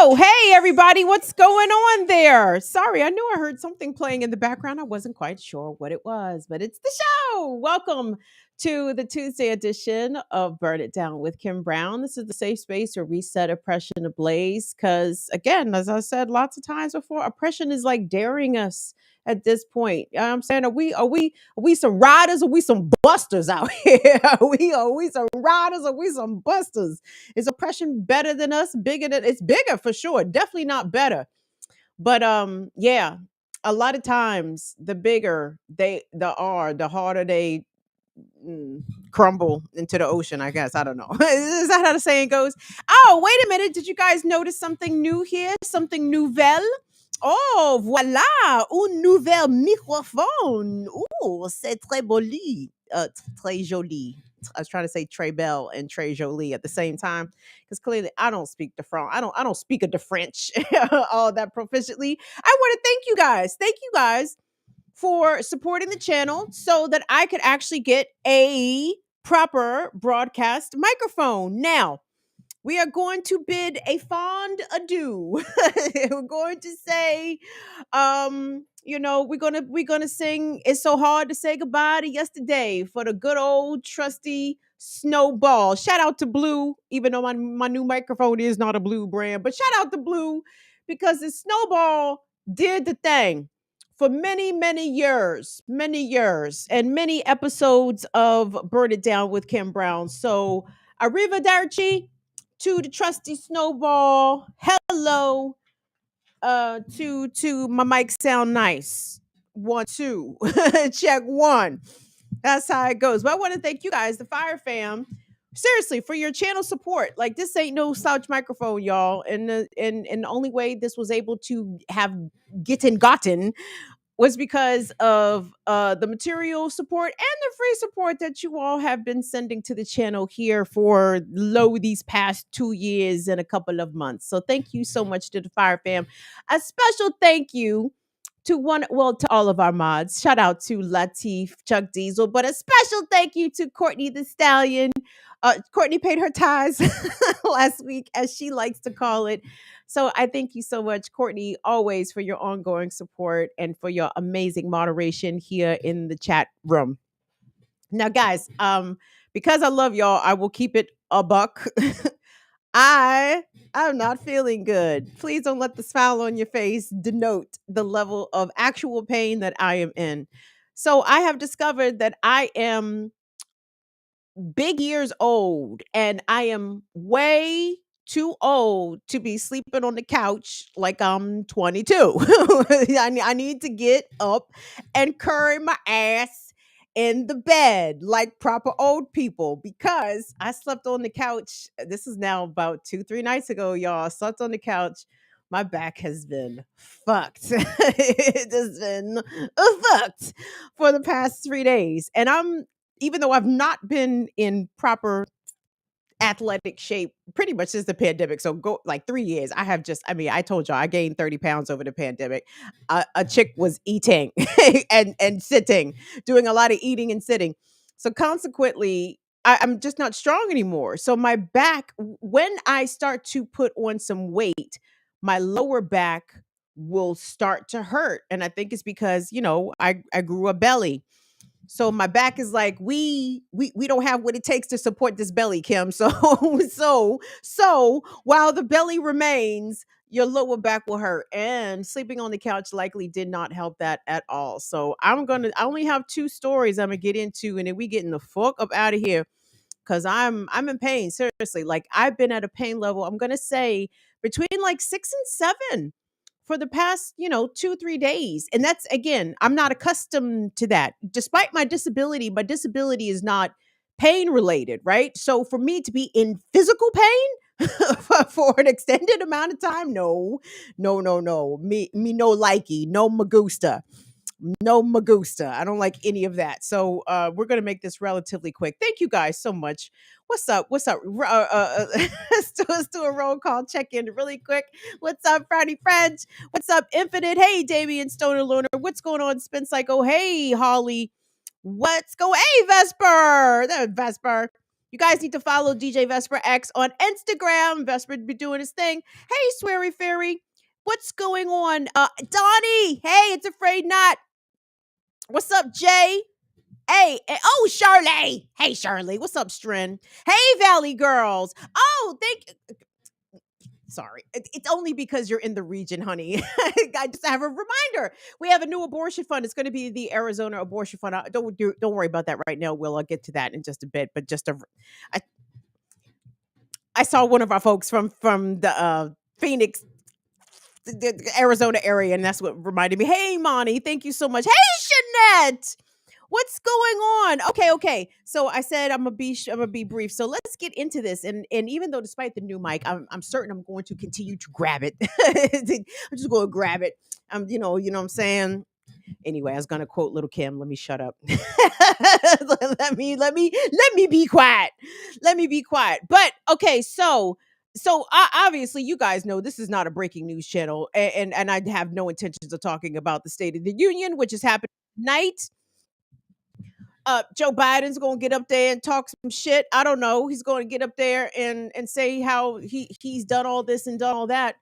Oh, hey, everybody. What's going on there? Sorry, I knew I heard something playing in the background. I wasn't quite sure what it was, but it's the show. Welcome to the Tuesday edition of Burn It Down with Kim Brown. This is the safe space where we set oppression ablaze. Because, again, as I said lots of times before, oppression is like daring us at this point. You know what I'm saying? Are we some riders or we some busters out here? Are we some riders or we some busters? Is oppression better than us? Bigger than it's bigger for sure. Definitely not better. But yeah, a lot of times the bigger they are, the harder they mm, crumble into the ocean, I guess. I don't know. Is that how the saying goes? Oh, wait a minute. Did you guys notice something new here? Something nouvelle? Oh, voilà, un nouvel microphone. Oh, c'est très joli. Très joli. I was trying to say Trey Bell and Trey Jolie at the same time because clearly I don't speak the French. I don't speak of the French all that proficiently. I want to thank you guys. Thank you guys for supporting the channel so that I could actually get a proper broadcast microphone. Now, we are going to bid a fond adieu. We're going to say, we're gonna sing "It's So Hard to Say Goodbye to Yesterday" for the good old trusty Snowball. Shout out to Blue, even though my new microphone is not a Blue brand, but shout out to Blue because the Snowball did the thing for many years, and many episodes of Burn It Down with Kim Brown. So, arrivederci to the trusty Snowball. Hello. To my mic sound nice. 1 2. Check 1. That's how it goes. But I want to thank you guys, the Fire Fam, seriously, for your channel support. Like, this ain't no slouch microphone, y'all. And the only way this was able to have gotten was because of the material support and the free support that you all have been sending to the channel here for these past 2 years and a couple of months. So thank you so much to the Fire Fam. A special thank you to all of our mods. Shout out to Latif, Chuck Diesel, but a special thank you to Courtney the Stallion. Courtney paid her tithes last week, as she likes to call it. So I thank you so much, Courtney, always for your ongoing support and for your amazing moderation here in the chat room. Now, guys, because I love y'all, I will keep it a buck. I'm not feeling good. Please don't let the smile on your face denote the level of actual pain that I am in. So I have discovered that I am big years old and I am way too old to be sleeping on the couch like I'm 22. I need to get up and curry my ass in the bed like proper old people because I slept on the couch. This is now about 2, 3 nights ago, y'all. I slept on the couch. My back has been fucked. It has been fucked for the past 3 days. And even though I've not been in proper athletic shape pretty much since the pandemic. So go like 3 years. I told y'all I gained 30 pounds over the pandemic. A chick was eating and sitting, doing a lot of eating and sitting. So consequently, I'm just not strong anymore. So my back, when I start to put on some weight, my lower back will start to hurt. And I think it's because, I grew a belly. So my back is like, we don't have what it takes to support this belly, Kim. So so while the belly remains, your lower back will hurt. And sleeping on the couch likely did not help that at all. So I only have 2 stories I'm gonna get into, and then we getting the fuck up out of here because I'm in pain. Seriously. Like, I've been at a pain level, I'm gonna say between like 6 and 7 for the past, 2, 3 days. And that's, again, I'm not accustomed to that. Despite my disability is not pain related, right? So for me to be in physical pain for an extended amount of time, no, no, no, no. Me no likey, no magusta. No magusta. I don't like any of that. So we're gonna make this relatively quick. Thank you guys so much. What's up? What's up? Let's do a roll call check in really quick. What's up, Friday French? What's up, Infinite? Hey, Damian Stoner Lunar. What's going on, Spin Psycho? Hey, Holly. What's going? Hey, Vesper. There, Vesper. You guys need to follow DJ Vesper X on Instagram. Vesper be doing his thing. Hey, Sweary Fairy, what's going on? Donnie, hey, it's Afraid Not. What's up, Jay? Hey, oh, Shirley. Hey, Shirley. What's up, Strin? Hey, Valley Girls. Oh, sorry. It's only because you're in the region, honey. I just have a reminder. We have a new abortion fund. It's going to be the Arizona abortion fund. Don't worry about that right now, Will. I'll get to that in just a bit. But I, I saw one of our folks from the Phoenix, the Arizona area, and that's what reminded me. Hey, Monty, thank you so much. Hey, Jeanette. What's going on? Okay. So I said I'm gonna be brief. So let's get into this. And even though despite the new mic, I'm certain I'm going to continue to grab it. I'm just going to grab it. You know what I'm saying. Anyway, I was gonna quote Little Kim. Let me shut up. Let me be quiet. Let me be quiet. But okay, so obviously you guys know this is not a breaking news channel, and I have no intentions of talking about the State of the Union, which is happening tonight. Joe Biden's gonna get up there and talk some shit. I don't know. He's going to get up there and say how he's done all this and done all that.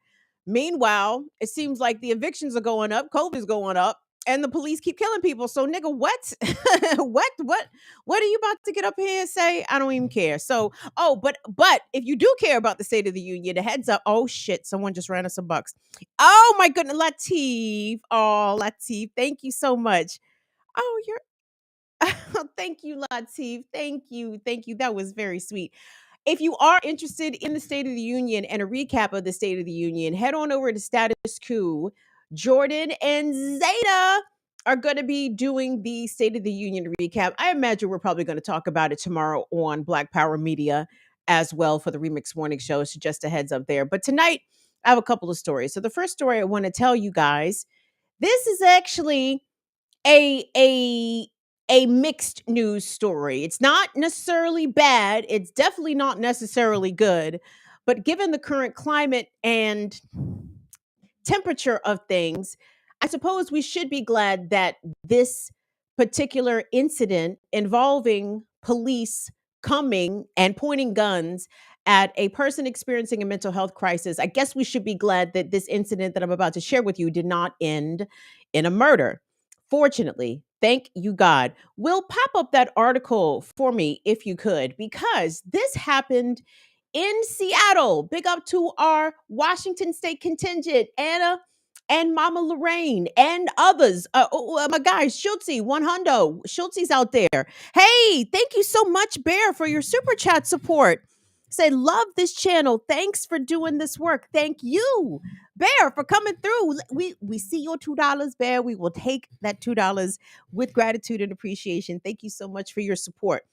Meanwhile, it seems like the evictions are going up, COVID's going up, and the police keep killing people. So, nigga, what, what are you about to get up here and say? I don't even care. So, oh, but if you do care about the State of the Union, a heads up. Oh shit, someone just ran us some bucks. Oh my goodness, Latif. Oh, Latif, thank you so much. Oh, you're thank you, Latif. Thank you. Thank you. That was very sweet. If you are interested in the State of the Union and a recap of the State of the Union, head on over to Status Quo. Jordan and Zeta are going to be doing the State of the Union recap. I imagine we're probably going to talk about it tomorrow on Black Power Media as well for the Remix Morning Show. So just a heads up there. But tonight, I have a couple of stories. So the first story I want to tell you guys, this is actually a a a mixed news story. It's not necessarily bad. It's definitely not necessarily good. But given the current climate and temperature of things, I suppose we should be glad that this particular incident involving police coming and pointing guns at a person experiencing a mental health crisis, I guess we should be glad that this incident that I'm about to share with you did not end in a murder. Fortunately, thank you, God. Will pop up that article for me if you could, because this happened in Seattle. Big up to our Washington State contingent, Anna and Mama Lorraine and others. My guy, Schultzy, one hundo. Schultzy's out there. Hey, thank you so much, Bear, for your super chat support. Say, love this channel. Thanks for doing this work. Thank you, Bear, for coming through. We see your $2, Bear. We will take that $2 with gratitude and appreciation. Thank you so much for your support.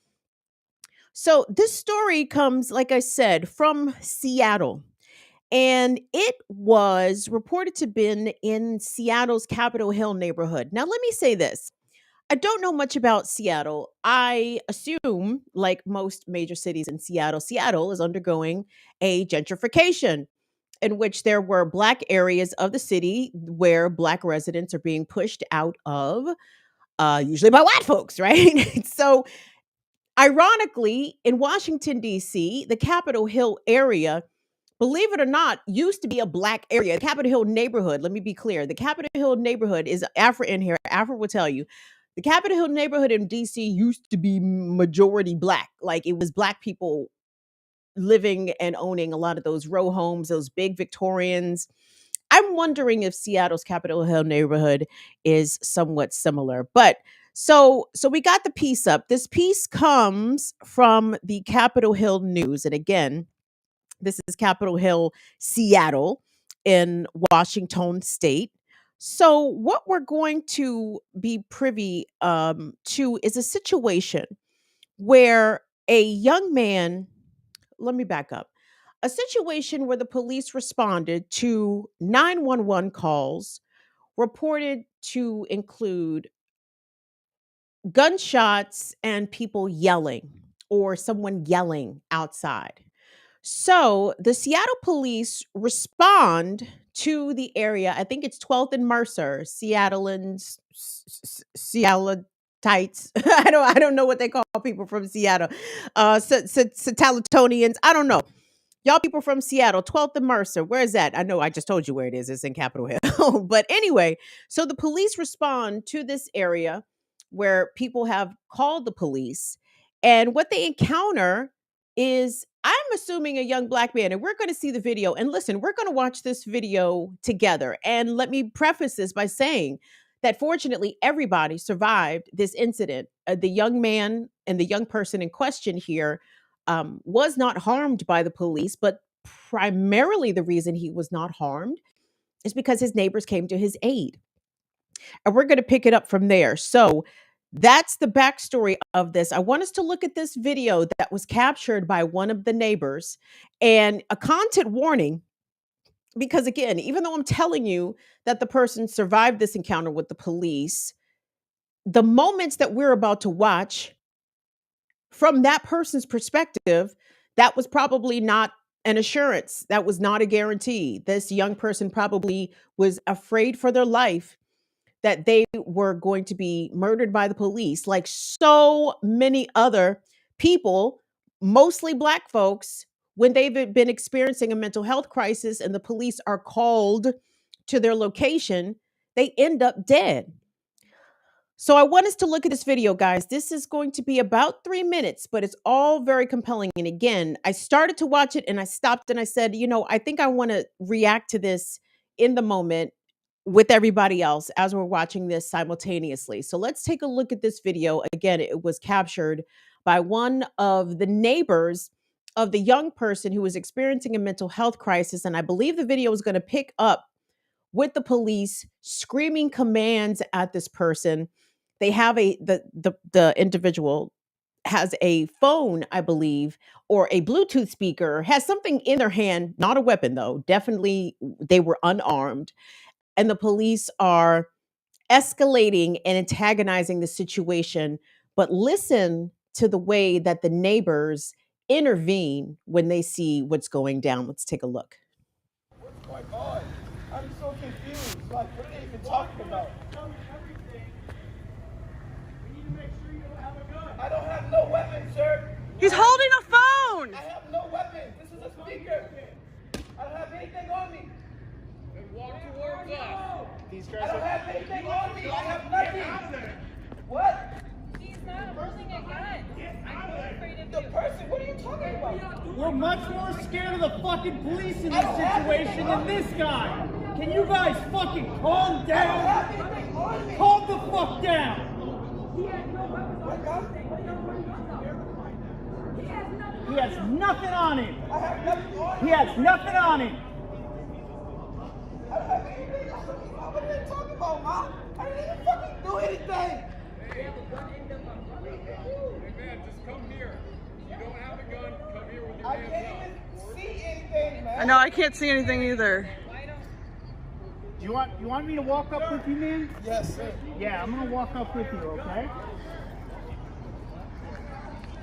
So this story comes, like I said, from Seattle. And it was reported to have been in Seattle's Capitol Hill neighborhood. Now, let me say this. I don't know much about Seattle. I assume, like most major cities in Seattle, Seattle is undergoing a gentrification in which there were Black areas of the city where Black residents are being pushed out of, usually by white folks, right? So, ironically, in Washington, D.C., the Capitol Hill area, believe it or not, used to be a Black area. The Capitol Hill neighborhood, let me be clear. The Capitol Hill neighborhood is Afra in here. Afra will tell you. The Capitol Hill neighborhood in DC used to be majority Black. Like it was Black people living and owning a lot of those row homes, those big Victorians. I'm wondering if Seattle's Capitol Hill neighborhood is somewhat similar. But so we got the piece up. This piece comes from the Capitol Hill News. And again, this is Capitol Hill, Seattle in Washington State. So, what we're going to be privy to is a situation where a young man, let me back up, a situation where the police responded to 911 calls reported to include gunshots and people yelling or someone yelling outside. So the Seattle police respond to the area. I think it's 12th and Mercer, Seattle and Seattle tights. I don't know what they call people from Seattle. Satalatonians. I don't know. Y'all people from Seattle, 12th and Mercer. Where is that? I know I just told you where it is. It's in Capitol Hill. But anyway, so the police respond to this area where people have called the police. And what they encounter is, I'm assuming, a young black man. And we're going to see the video. And listen, we're going to watch this video together. And let me preface this by saying that fortunately, everybody survived this incident. The young man and the young person in question here was not harmed by the police, but primarily the reason he was not harmed is because his neighbors came to his aid. And we're going to pick it up from there. So that's the backstory of this. I want us to look at this video that was captured by one of the neighbors, and a content warning, because again, even though I'm telling you that the person survived this encounter with the police, the moments that we're about to watch, from that person's perspective, that was probably not an assurance. That was not a guarantee. This young person probably was afraid for their life that they were going to be murdered by the police, like so many other people, mostly Black folks, when they've been experiencing a mental health crisis and the police are called to their location, they end up dead. So I want us to look at this video, guys. This is going to be about 3 minutes, but it's all very compelling. And again, I started to watch it and I stopped and I said, I think I want to react to this in the moment with everybody else as we're watching this simultaneously. So let's take a look at this video. Again, it was captured by one of the neighbors of the young person who was experiencing a mental health crisis. And I believe the video is going to pick up with the police screaming commands at this person. They have the individual has a phone, I believe, or a Bluetooth speaker, has something in their hand, not a weapon though. Definitely they were unarmed. And the police are escalating and antagonizing the situation. But listen to the way that the neighbors intervene when they see what's going down. Let's take a look. Oh my God, I'm so confused. Like, what are they even talking about? I don't have no weapon, sir. He's holding a phone. I have no weapon. This is a speaker. I don't have anything on me. Then walk towards us. These guys I don't have anything on me. I have nothing. What? He's not holding a gun. I'm more afraid of The you. person? What are you talking about? We're much more scared of the fucking police in this situation than this guy. Can you guys fucking calm I don't down? have anything on me. Calm the fuck down. What gun? He has nothing on him. I have nothing on He me. has nothing on him. I don't have anything. What are they talking about, Mom? I didn't even fucking do anything. Hey man, just come here. You don't have a gun, come here with your I hands can't up. even see anything, man. I know, I can't see anything either. Do you want me to walk up with you, man? Yes, sir. Yeah, I'm gonna walk up with you, okay?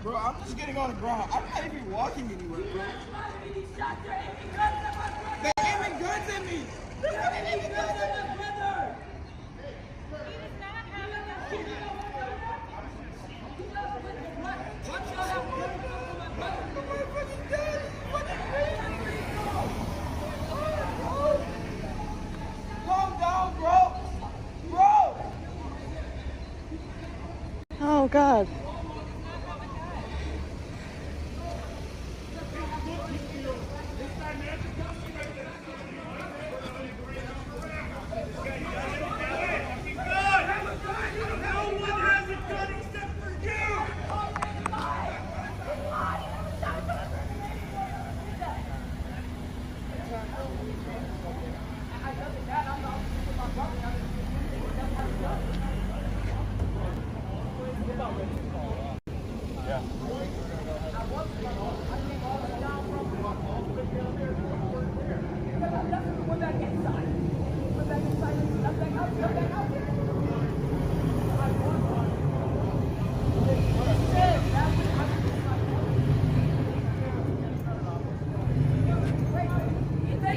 Bro, I'm just getting on the ground. I'm not even walking anywhere, bro. They're aiming guns at me. They're aiming guns at my brother. Calm down, bro. Bro. Oh God.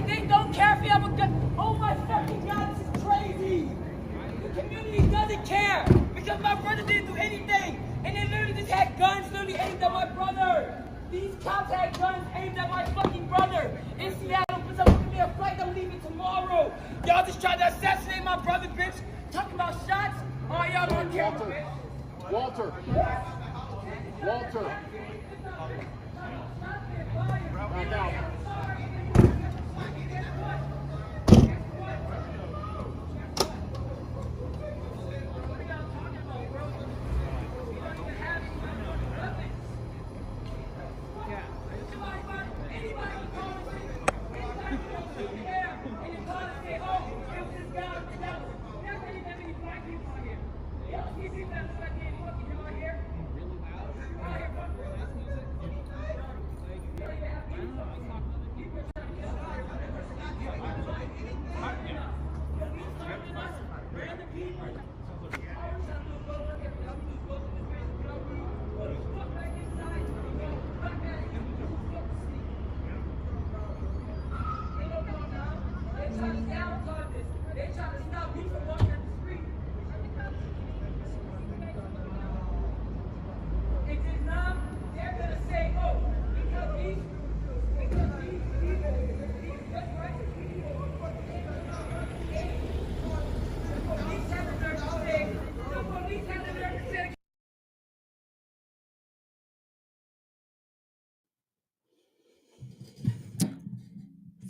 They don't care if you have a gun. Oh my fucking God, this is crazy. The community doesn't care because my brother didn't do Walter. Walter. Back out.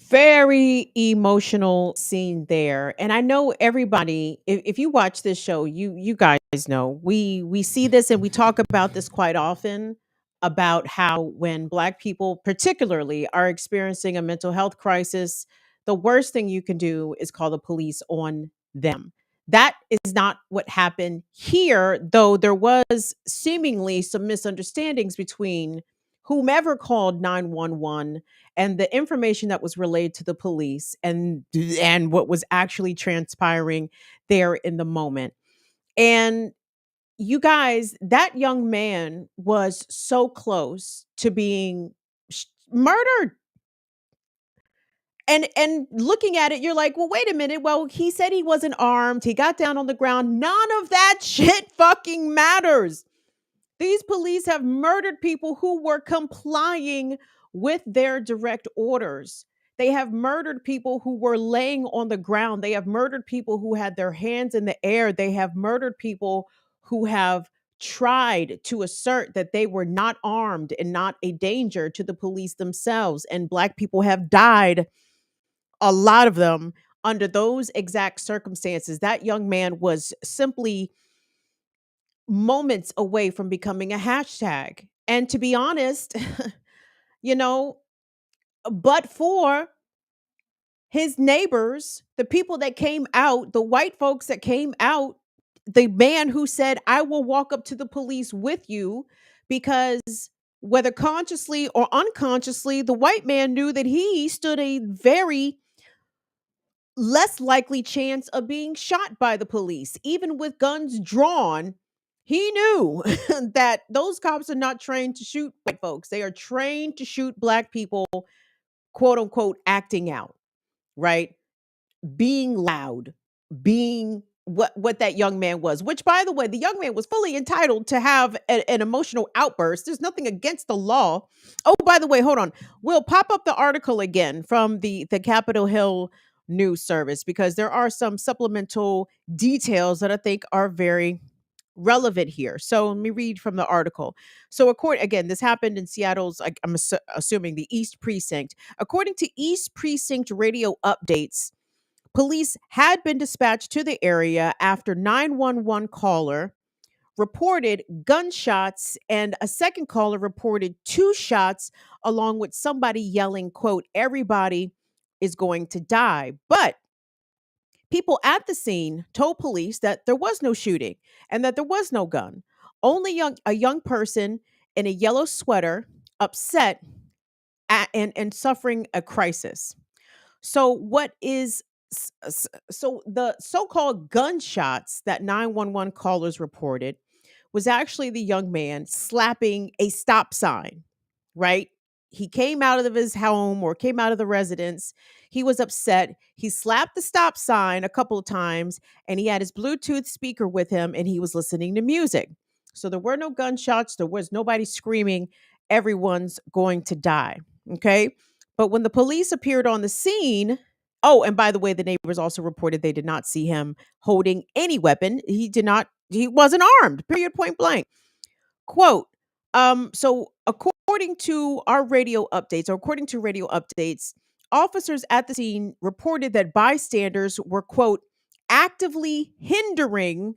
Very emotional scene there. And I know everybody, if you watch this show, you guys know we see this and we talk about this quite often about how when black people particularly are experiencing a mental health crisis, the worst thing you can do is call the police on them. That is not what happened here, though there was seemingly some misunderstandings between whomever called 911 and the information that was relayed to the police and what was actually transpiring there in the moment. And you guys, that young man was so close to being murdered. And looking at it, you're like, well, wait a minute. Well, he said he wasn't armed. He got down on the ground. None of that shit fucking matters. These police have murdered people who were complying with their direct orders. They have murdered people who were laying on the ground. They have murdered people who had their hands in the air. They have murdered people who have tried to assert that they were not armed and not a danger to the police themselves. And Black people have died, a lot of them, under those exact circumstances. That young man was simply moments away from becoming a hashtag. And to be honest, you know, but for his neighbors, the people that came out, the white folks that came out, the man who said, I will walk up to the police with you, because whether consciously or unconsciously, the white man knew that he stood a very less likely chance of being shot by the police, even with guns drawn. He knew that those cops are not trained to shoot white folks. They are trained to shoot Black people, quote unquote, acting out, right? Being loud, being what that young man was, which, by the way, the young man was fully entitled to have an emotional outburst. There's nothing against the law. Oh, by the way, hold on. We'll pop up the article again from the Capitol Hill news service, because there are some supplemental details that I think are very relevant here. So let me read from the article. So according, again, this happened in Seattle's, I'm assuming, the East Precinct. According to East Precinct radio updates, police had been dispatched to the area after 911 caller reported gunshots, and a second caller reported two shots, along with somebody yelling, quote, everybody is going to die. But people at the scene told police that there was no shooting and that there was no gun. Only a young person in a yellow sweater, upset and suffering a crisis. So what is so the so-called gunshots that 911 callers reported was actually the young man slapping a stop sign, right? He came out of his home or came out of the residence. He was upset. He slapped the stop sign a couple of times, and he had his Bluetooth speaker with him, and he was listening to music. So there were no gunshots. There was nobody screaming, everyone's going to die. Okay. But when the police appeared on the scene, oh, and by the way, the neighbors also reported they did not see him holding any weapon. He did not He wasn't armed, period, point blank. Quote, so according to our radio updates, or according to radio updates, officers at the scene reported that bystanders were, quote, actively hindering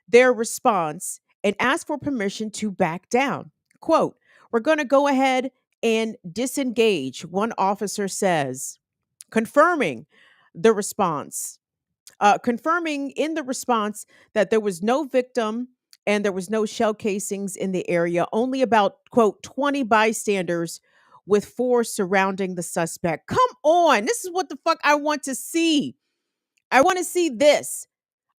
their response and asked for permission to back down. Quote, we're going to go ahead and disengage, one officer says, confirming the response. Confirming in the response that there was no victim and there was no shell casings in the area, only about, quote, 20 bystanders with four surrounding the suspect. Come on. This is what the fuck I want to see. I want to see this.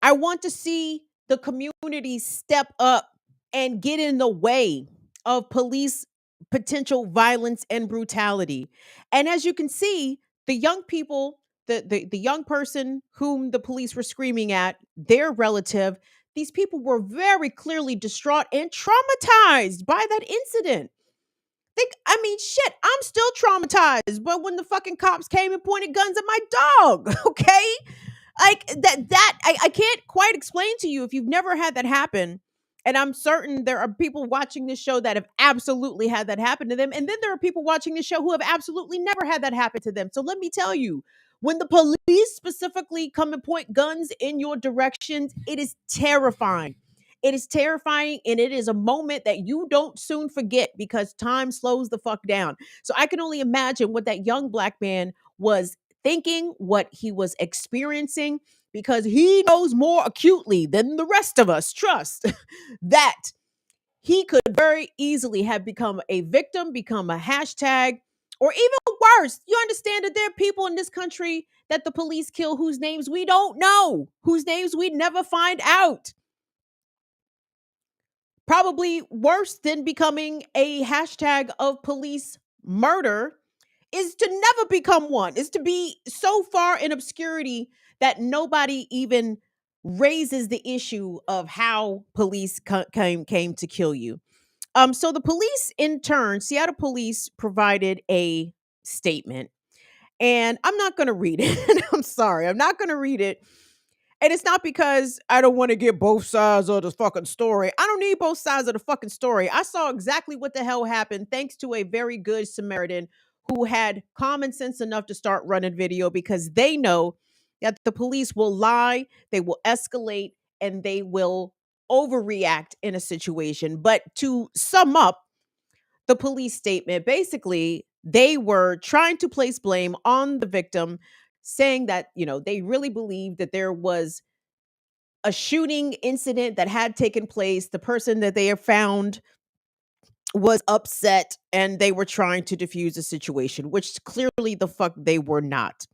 I want to see the community step up and get in the way of police potential violence and brutality. And as you can see, the young people, the young person whom the police were screaming at, their relative, these people were very clearly distraught and traumatized by that incident. I mean, shit, I'm still traumatized. But when the fucking cops came and pointed guns at my dog, okay? Like I can't quite explain to you if you've never had that happen. And I'm certain there are people watching this show that have absolutely had that happen to them. And then there are people watching this show who have absolutely never had that happen to them. So let me tell you, when the police specifically come and point guns in your directions, it is terrifying. It is terrifying, and it is a moment that you don't soon forget because time slows the fuck down. So I can only imagine what that young black man was thinking, what he was experiencing, because he knows more acutely than the rest of us, trust, that he could very easily have become a victim, become a hashtag, or even worse. You understand that there are people in this country that the police kill whose names we don't know, whose names we never find out. Probably worse than becoming a hashtag of police murder is to never become one, is to be so far in obscurity that nobody even raises the issue of how police came to kill you. So the police, in turn, Seattle police provided a statement, and I'm not going to read it. I'm sorry, I'm not going to read it. And it's not because I don't want to get both sides of the fucking story. I don't need both sides of the fucking story. I saw exactly what the hell happened thanks to a very good Samaritan who had common sense enough to start running video because they know that the police will lie, they will escalate, and they will overreact in a situation. But to sum up the police statement, basically, they were trying to place blame on the victim, saying that, they really believed that there was a shooting incident that had taken place. The person that they have found was upset and they were trying to diffuse the situation, which clearly the fuck they were not.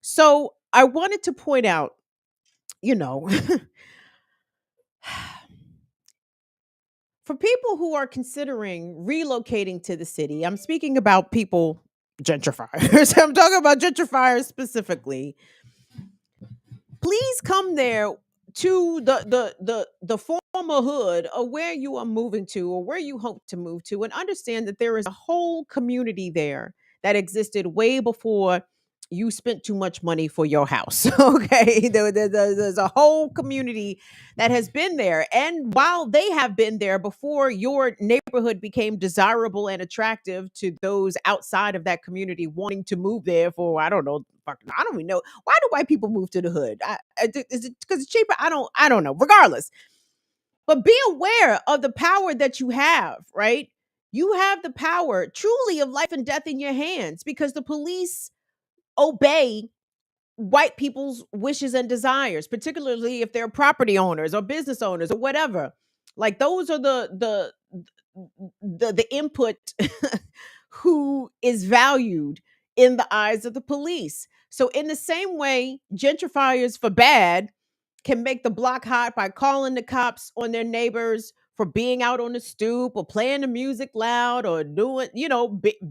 So I wanted to point out, you know, for people who are considering relocating to the city, I'm speaking about people, gentrifiers. I'm talking about gentrifiers specifically. Please come there to the former hood or where you are moving to or where you hope to move to, and understand that there is a whole community there that existed way before you spent too much money for your house. Okay, there's a whole community that has been there, and while they have been there before your neighborhood became desirable and attractive to those outside of that community wanting to move there for, I don't know, I don't even know, why do white people move to the hood? Is it because it's cheaper? I don't know. Regardless, but be aware of the power that you have. Right, you have the power truly of life and death in your hands because the police obey white people's wishes and desires, particularly if they're property owners or business owners or whatever. Like those are the input who is valued in the eyes of the police. So in the same way, gentrifiers for bad can make the block hot by calling the cops on their neighbors for being out on the stoop or playing the music loud or doing,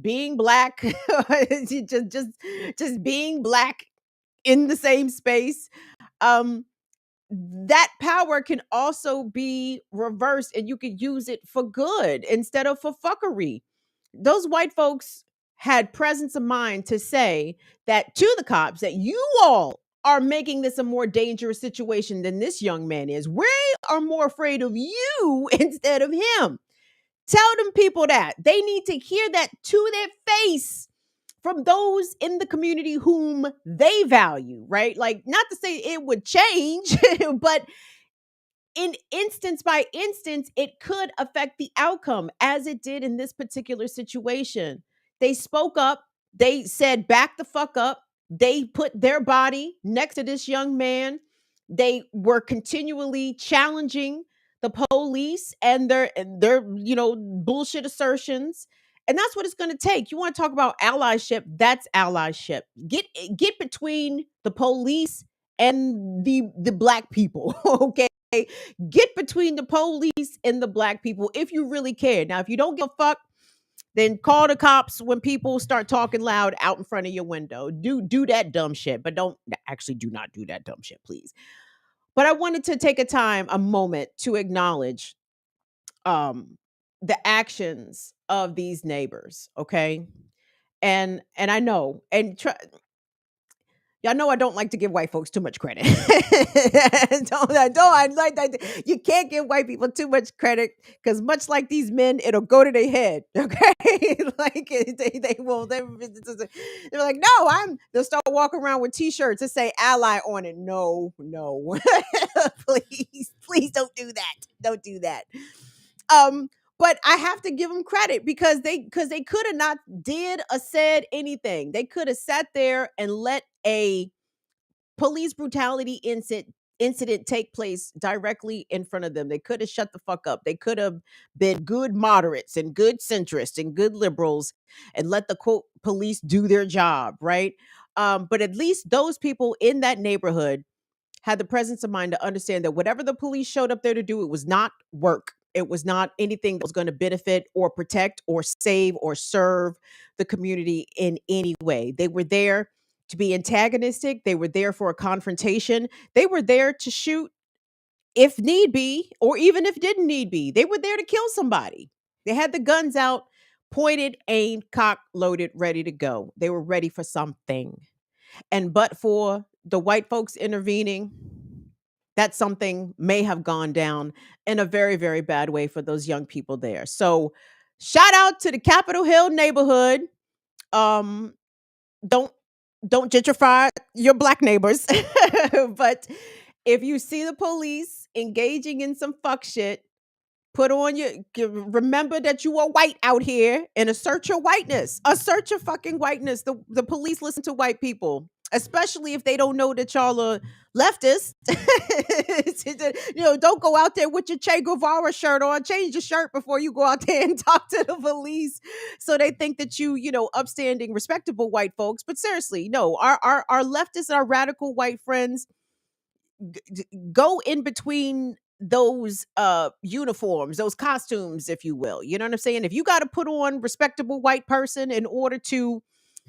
being black, just being black in the same space. Um, that power can also be reversed and you could use it for good instead of for fuckery. Those white folks had presence of mind to say that to the cops that you all are making this a more dangerous situation than this young man is. We are more afraid of you instead of him. Tell them people that. They need to hear that to their face from those in the community whom they value, right? Like, not to say it would change, but in instance by instance, it could affect the outcome as it did in this particular situation. They spoke up, they said, back the fuck up. They put their body next to this young man. They were continually challenging the police and their bullshit assertions. And that's what it's going to take. You want to talk about allyship? That's allyship. Get between the police and the black people, okay? Get between the police and the black people if you really care. Now, if you don't give a fuck, then call the cops when people start talking loud out in front of your window. Do that dumb shit, but don't actually do not do that dumb shit, please. But I wanted to take a moment to acknowledge um the actions of these neighbors, okay? And I know, y'all know I don't like to give white folks too much credit. I like that. You can't give white people too much credit because much like these men, it'll go to their head. Okay, like they will. They're like, no, They'll start walking around with T-shirts that say "ally" on it. No, no, please don't do that. Don't do that. Um, but I have to give them credit because they could have not did or said anything. They could have sat there and let a police brutality incident take place directly in front of them. They could have shut the fuck up. They could have been good moderates and good centrists and good liberals and let the quote police do their job, right? But at least those people in that neighborhood had the presence of mind to understand that whatever the police showed up there to do, it was not work. It was not anything that was going to benefit or protect or save or serve the community in any way. They were there to be antagonistic. They were there for a confrontation. They were there to shoot if need be, or even if didn't need be. They were there to kill somebody. They had the guns out, pointed, aimed, cocked, loaded, ready to go. They were ready for something. And but for the white folks intervening, that something may have gone down in a very, very bad way for those young people there. So, shout out to the Capitol Hill neighborhood. Um, don't don't gentrify your black neighbors, but if you see the police engaging in some fuck shit, put on remember that you are white out here and assert your whiteness. Assert your fucking whiteness. The police listen to white people, especially if they don't know that y'all are leftists. Don't go out there with your Che Guevara shirt on. Change your shirt before you go out there and talk to the police, so they think that upstanding, respectable white folks. But seriously, no, our leftists and our radical white friends go in between those uniforms, those costumes, if you will. You know what I'm saying? If you got to put on respectable white person in order to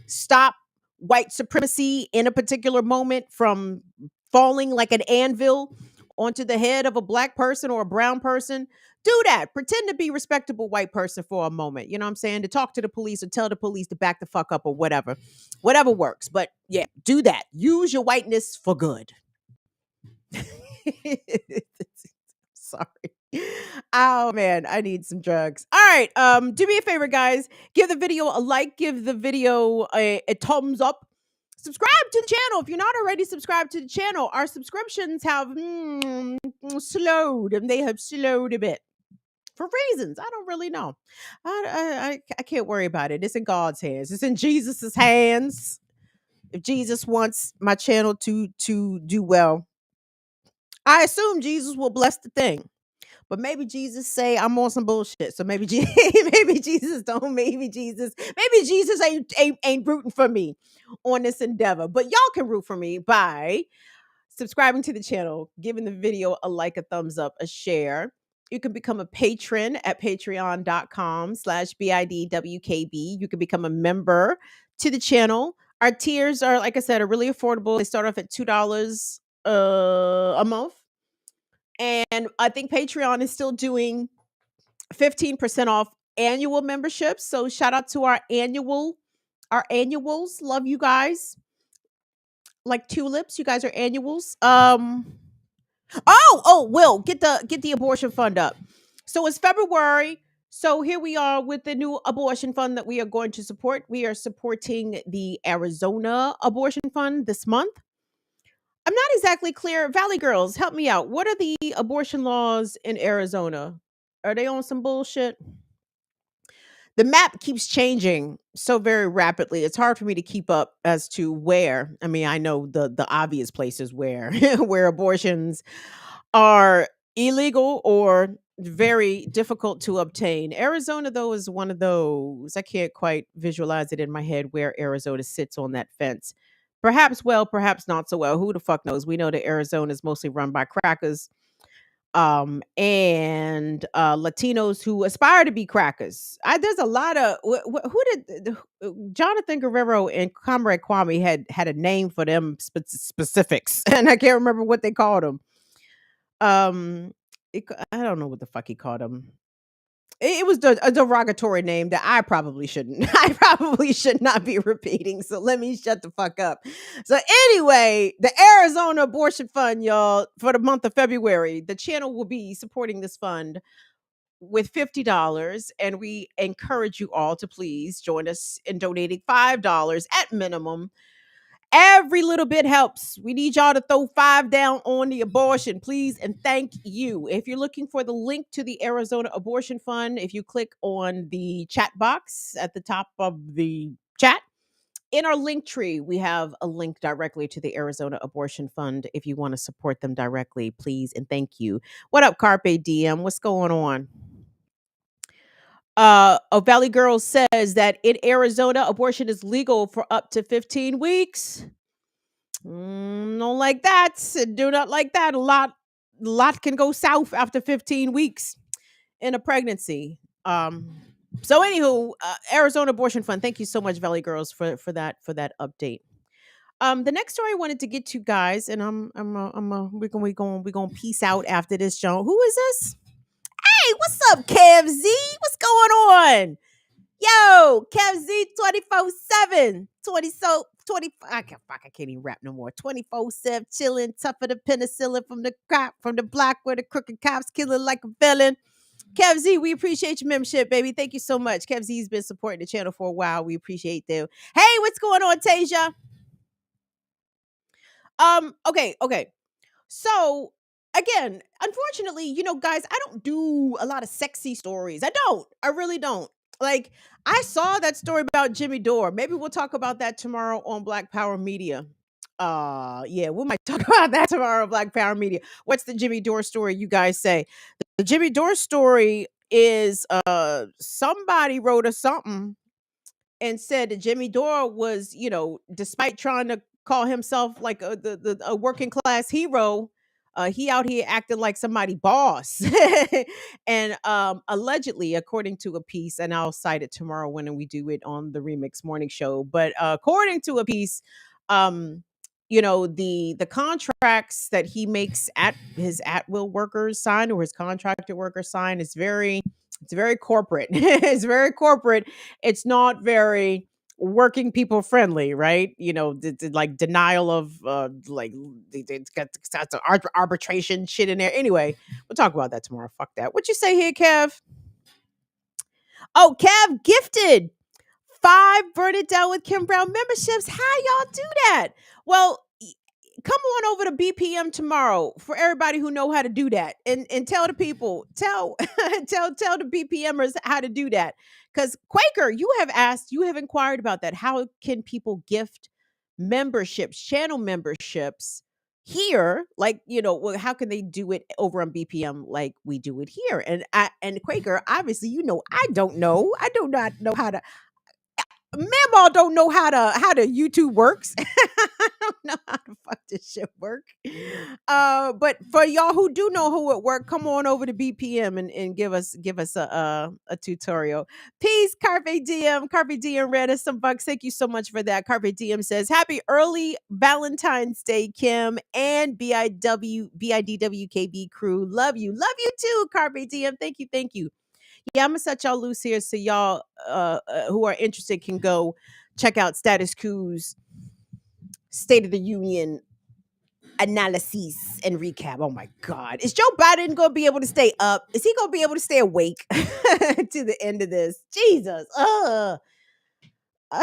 stop white supremacy in a particular moment from falling like an anvil onto the head of a black person or a brown person, do that. Pretend to be respectable white person for a moment. You know what I'm saying? To talk to the police or tell the police to back the fuck up or whatever. Whatever works. But yeah, do that. Use your whiteness for good. Sorry. Oh man, I need some drugs. All right. Do me a favor, guys. Give the video a like, give the video a thumbs up. Subscribe to the channel if you're not already subscribed to the channel. Our subscriptions have slowed, and they have slowed a bit for reasons I don't really know. I can't worry about it. It's in God's hands. It's in Jesus's hands. If Jesus wants my channel to do well, I assume Jesus will bless the thing. But maybe Jesus say I'm on some bullshit. So maybe maybe Jesus don't. Maybe Jesus ain't rooting for me on this endeavor. But y'all can root for me by subscribing to the channel, giving the video a like, a thumbs up, a share. You can become a patron at patreon.com/BIDWKB. You can become a member to the channel. Our tiers are, like I said, are really affordable. They start off at $2 a month. And I think Patreon is still doing 15% off annual memberships. So shout out to our annuals. Love you guys. like tulips. You guys are annuals. Will get the abortion fund up. So it's February. So here we are with the new abortion fund that we are going to support. We are supporting the Arizona abortion fund this month. I'm not exactly clear. Valley Girls, help me out. What are the abortion laws in Arizona? Are they on some bullshit? The map keeps changing so very rapidly. It's hard for me to keep up as to where. I mean, I know the obvious places where where abortions are illegal or very difficult to obtain. Arizona, though, is one of those. I can't quite visualize it in my head where Arizona sits on that fence. Perhaps well, perhaps not so well. Who the fuck knows? We know that Arizona is mostly run by crackers and Latinos who aspire to be crackers. There's a lot of who did Jonathan Guerrero and Comrade Kwame had a name for them specifics, and I can't remember what they called them. Um, I don't know what the fuck he called them. It was a derogatory name that I probably shouldn't. I probably should not be repeating. So let me shut the fuck up. So anyway, the Arizona Abortion Fund, y'all, for the month of February, the channel will be supporting this fund with $50, and we encourage you all to please join us in donating $5 at minimum. Every little bit helps. We need y'all to throw 5 down on the abortion, please, and thank you. If you're looking for the link to the Arizona Abortion Fund, if you click on the chat box at the top of the chat, in our link tree, we have a link directly to the Arizona Abortion Fund. If you want to support them directly, please and thank you. What up, Carpe Diem? What's going on? Valley Girl says that in Arizona, abortion is legal for up to 15 weeks. Don't like that. Do not like that. A lot can go south after 15 weeks in a pregnancy. So anywho, Arizona Abortion Fund. Thank you so much, Valley Girls, for that update. The next story I wanted to get to, guys, and we're gonna peace out after this, Joan. Who is this? Hey, what's up, Kev Z? What's going on? Yo, Kev Z 24/7. 20 I can't even rap no more. 24/7 chilling, tougher than penicillin from the cop, from the block where the crooked cops killing like a villain. Kev Z, we appreciate your membership, baby. Thank you so much. Kev Z's been supporting the channel for a while. We appreciate them. Hey, what's going on, Tasia? Okay. So again, unfortunately, guys, I don't do a lot of sexy stories. I don't. I really don't. Like, I saw that story about Jimmy Dore. Maybe we'll talk about that tomorrow on Black Power Media. Yeah, we might talk about that tomorrow on Black Power Media. What's the Jimmy Dore story, you guys say? The Jimmy Dore story is somebody wrote us something and said that Jimmy Dore was, despite trying to call himself like a working class hero, he out here acting like somebody boss. And allegedly, according to a piece, and I'll cite it tomorrow when we do it on the Remix Morning Show, but according to a piece, um, the contracts that he makes at his at will workers sign or his contracted workers sign is very corporate. It's very corporate. It's not very working people friendly, right? Like denial of like it's got some arbitration shit in there. Anyway, we'll talk about that tomorrow. Fuck that. What you say here, Kev? Oh, Kev gifted 5 Burn It Down with Kim Brown memberships. How y'all do that? Well, come on over to BPM tomorrow for everybody who know how to do that, and tell the people, tell tell the BPMers how to do that. Because Quaker, you have inquired about that. How can people gift memberships, channel memberships here? Like, well, how can they do it over on BPM like we do it here? And Quaker, obviously, I don't know. I do not know how to. Mamaw don't know how to YouTube works. I don't know how the fuck this shit work. But for y'all who do know who it work, come on over to BPM and give us a tutorial. Peace, Carpe Diem. Carpe Diem read us some bucks. Thank you so much for that. Carpe Diem says, "Happy early Valentine's Day, Kim and BIDWKB crew. Love you too, Carpe Diem. Thank you. Yeah, I'm gonna set y'all loose here so y'all who are interested can go check out State of the Union analysis and recap. Oh my God. Is Joe Biden going to be able to stay up? Is he going to be able to stay awake to the end of this? Jesus. I'm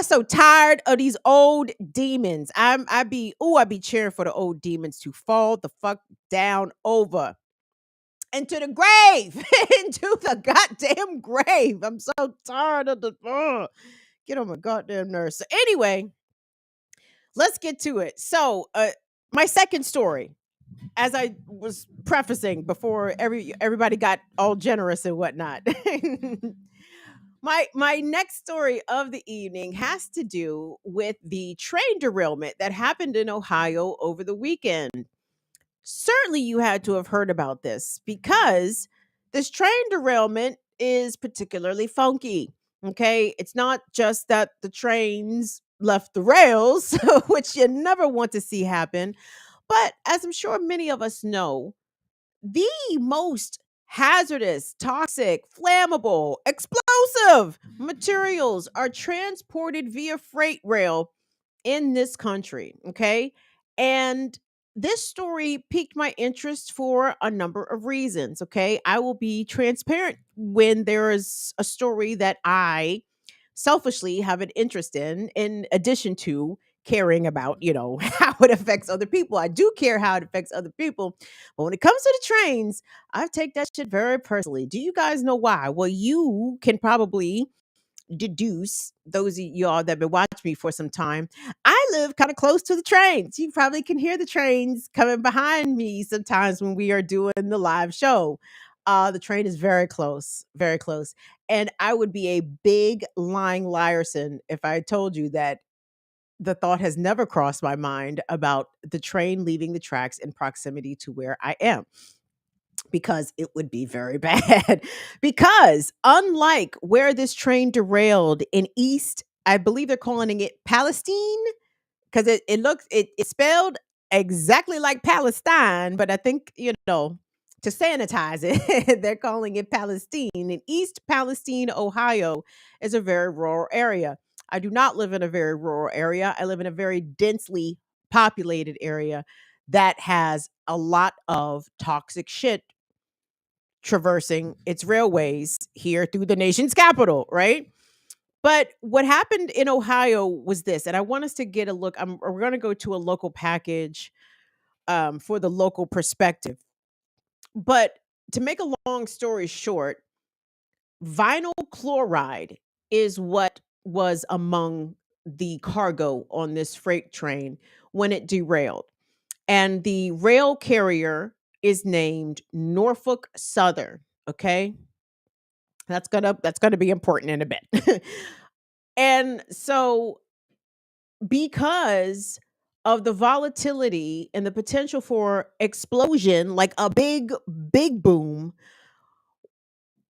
so tired of these old demons. I be cheering for the old demons to fall the fuck down over into the grave, into the goddamn grave. I'm so tired of the get on my goddamn nerves. So anyway, let's get to it. So, my second story, as I was prefacing before everybody got all generous and whatnot. My next story of the evening has to do with the train derailment that happened in Ohio over the weekend. Certainly you had to have heard about this because this train derailment is particularly funky. Okay, it's not just that the trains left the rails, which you never want to see happen, but as I'm sure many of us know, the most hazardous, toxic, flammable, explosive materials are transported via freight rail in this country. Okay. And this story piqued my interest for a number of reasons. Okay. I will be transparent when there is a story that I selfishly have an interest in addition to caring about, how it affects other people. I do care how it affects other people. But when it comes to the trains, I take that shit very personally. Do you guys know why? Well, you can probably deduce, those of y'all that have been watching me for some time. I live kind of close to the trains. You probably can hear the trains coming behind me sometimes when we are doing the live show. The train is very close, very close. And I would be a big lying liarson if I told you that the thought has never crossed my mind about the train leaving the tracks in proximity to where I am, because it would be very bad. Because unlike where this train derailed in East, I believe they're calling it Palestine, because it's spelled exactly like Palestine, but I think, to sanitize it, they're calling it Palestine. And East Palestine, Ohio is a very rural area. I do not live in a very rural area. I live in a very densely populated area that has a lot of toxic shit traversing its railways here through the nation's capital, right? But what happened in Ohio was this, and I want us to get a look. We're going to go to a local package for the local perspective. But to make a long story short, vinyl chloride is what was among the cargo on this freight train when it derailed. And the rail carrier is named Norfolk Southern. Okay. That's gonna be important in a bit. And so, because of the volatility and the potential for explosion, like a big boom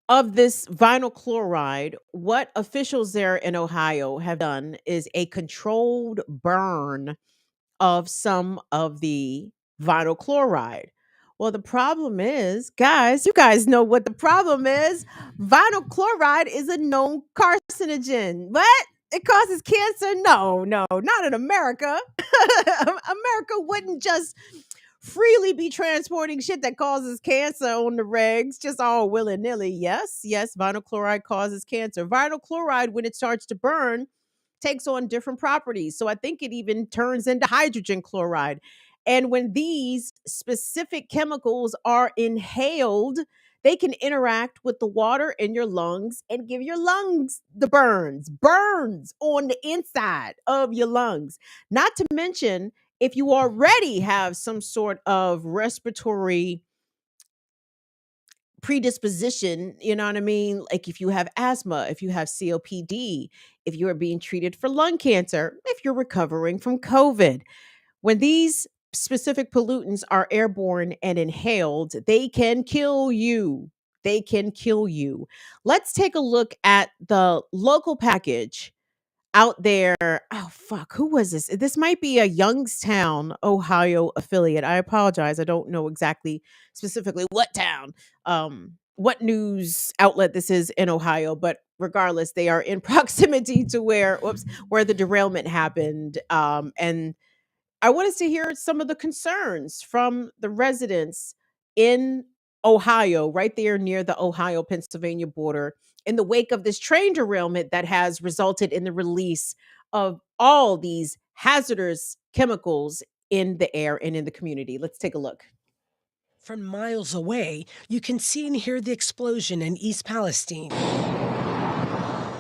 of this vinyl chloride, what officials there in Ohio have done is a controlled burn of some of the vinyl chloride. Well, the problem is, guys, you guys know what the problem is. Vinyl chloride is a known carcinogen. What? It causes cancer? No, no, not in America. America wouldn't just freely be transporting shit that causes cancer on the regs, just all willy nilly. Yes, yes, vinyl chloride causes cancer. Vinyl chloride, when it starts to burn, takes on different properties. So I think it even turns into hydrogen chloride. And when these specific chemicals are inhaled, they can interact with the water in your lungs and give your lungs the burns on the inside of your lungs. Not to mention, if you already have some sort of respiratory predisposition, you know what I mean? Like if you have asthma, if you have COPD, if you are being treated for lung cancer, if you're recovering from COVID, when these specific pollutants are airborne and inhaled, they can kill you. They can kill you. Let's take a look at the local package out there. Oh fuck, who was this? This might be a Youngstown, Ohio affiliate. I apologize. I don't know exactly specifically what town, what news outlet this is in Ohio, but regardless, they are in proximity to where the derailment happened. And I want us to hear some of the concerns from the residents in Ohio, right there near the Ohio Pennsylvania border, in the wake of this train derailment that has resulted in the release of all these hazardous chemicals in the air and in the community. Let's take a look. From miles away, you can see and hear the explosion in East Palestine.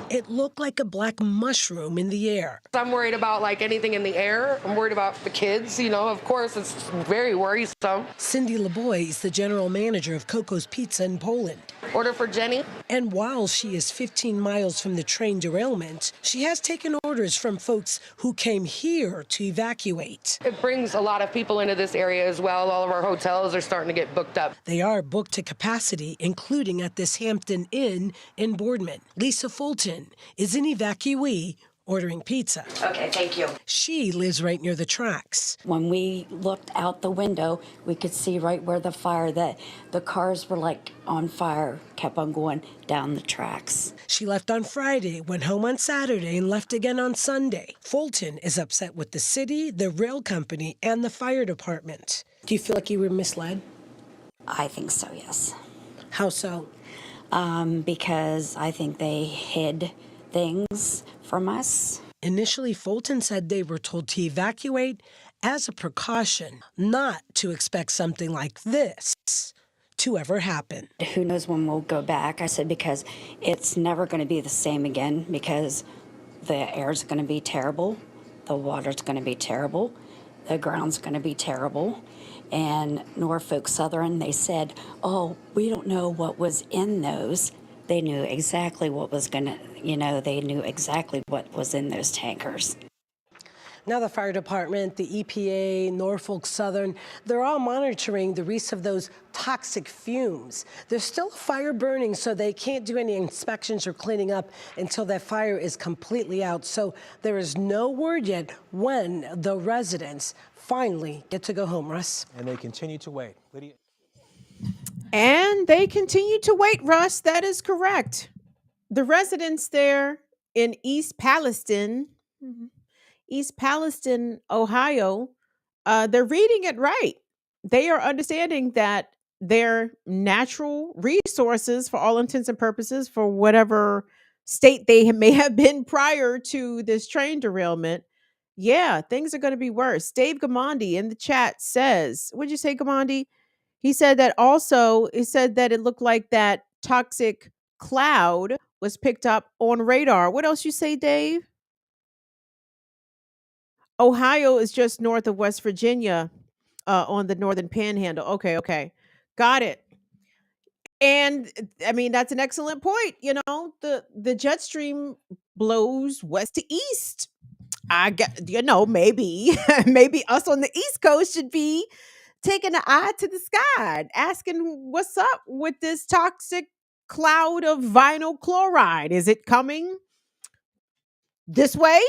It looked like a black mushroom in the air. I'm worried about like anything in the air. I'm worried about the kids, of course it's very worrisome. Cindy LeBoy is the general manager of Coco's Pizza in Poland. Order for Jenny. And while she is 15 miles from the train derailment, she has taken orders from folks who came here to evacuate. It brings a lot of people into this area as well. All of our hotels are starting to get booked up. They are booked to capacity, including at this Hampton Inn in Boardman. Lisa Fulton is an evacuee ordering pizza. Okay, thank you. She lives right near the tracks. When we looked out the window, we could see right where the fire, that the cars were like on fire, kept on going down the tracks. She left on Friday, went home on Saturday, and left again on Sunday. Fulton is upset with the city, the rail company, and the fire department. Do you feel like you were misled? I think so, yes. How so? Because I think they hid things from us. Initially, Fulton said they were told to evacuate as a precaution, not to expect something like this to ever happen. Who knows when we'll go back? I said, because it's never going to be the same again, because the air's going to be terrible, the water's going to be terrible, the ground's going to be terrible. And Norfolk Southern, they said, oh, we don't know what was in those. They knew exactly what was going to, they knew exactly what was in those tankers. Now the fire department, the EPA, Norfolk Southern, they're all monitoring the release of those toxic fumes. There's still a fire burning, so they can't do any inspections or cleaning up until that fire is completely out. So there is no word yet when the residents finally get to go home, Russ. And they continue to wait. Lydia. And they continue to wait, Russ. That is correct. The residents there in East Palestine, Ohio, they're reading it right. They are understanding that their natural resources, for all intents and purposes, for whatever state they may have been prior to this train derailment, yeah, things are going to be worse. Dave Gamandi in the chat says, what'd you say, Gamandi? He said that it looked like that toxic cloud was picked up on radar. What else you say, Dave? Ohio is just north of West Virginia, on the northern panhandle. Okay. Got it. And I mean, that's an excellent point. The jet stream blows west to east. I get, maybe maybe us on the East Coast should be taking an eye to the sky, asking what's up with this toxic cloud of vinyl chloride. Is it coming this way?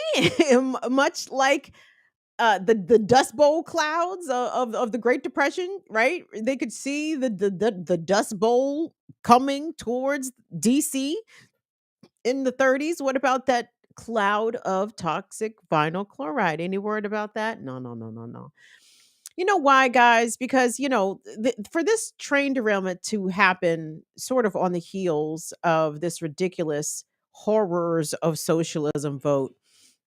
Much like the Dust Bowl clouds of the Great Depression, right? They could see the Dust Bowl coming towards DC in the 30s. What about that cloud of toxic vinyl chloride? Any word about that? No. You know why, guys? Because, for this train derailment to happen sort of on the heels of this ridiculous horrors of socialism vote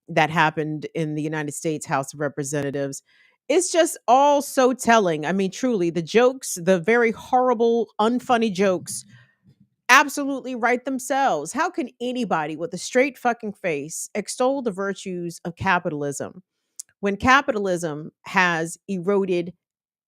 that happened in the United States House of Representatives, it's just all so telling. I mean, truly, the jokes, the very horrible, unfunny jokes, absolutely write themselves. How can anybody with a straight fucking face extol the virtues of capitalism when capitalism has eroded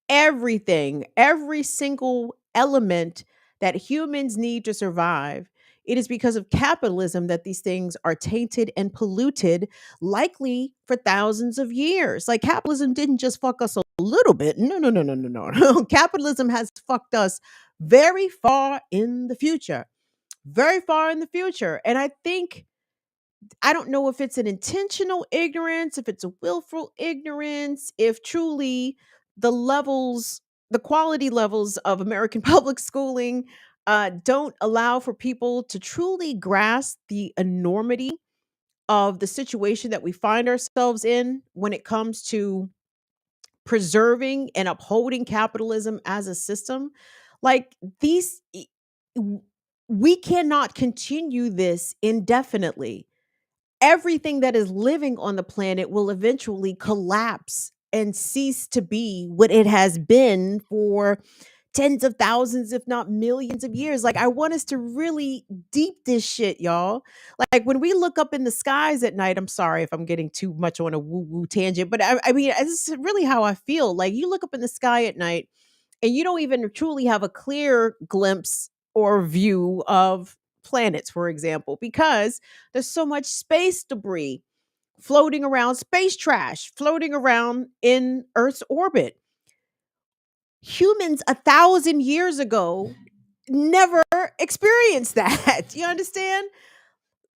everything, every single element that humans need to survive? It is because of capitalism that these things are tainted and polluted, likely for thousands of years. Like, capitalism didn't just fuck us a little bit. No. Capitalism has fucked us very far in the future. Very far in the future. And I don't know if it's an intentional ignorance, if it's a willful ignorance, if truly the quality levels of American public schooling don't allow for people to truly grasp the enormity of the situation that we find ourselves in when it comes to preserving and upholding capitalism as a system, like these, we cannot continue this indefinitely. Everything that is living on the planet will eventually collapse and cease to be what it has been for tens of thousands, if not millions of years. Like, I want us to really deep this shit, y'all. Like, when we look up in the skies at night, I'm sorry if I'm getting too much on a woo woo tangent, but I mean, this is really how I feel. Like, you look up in the sky at night and you don't even truly have a clear glimpse or view of planets, for example, because there's so much space debris floating around, space trash floating around in Earth's orbit. Humans 1,000 years ago never experienced that. You understand?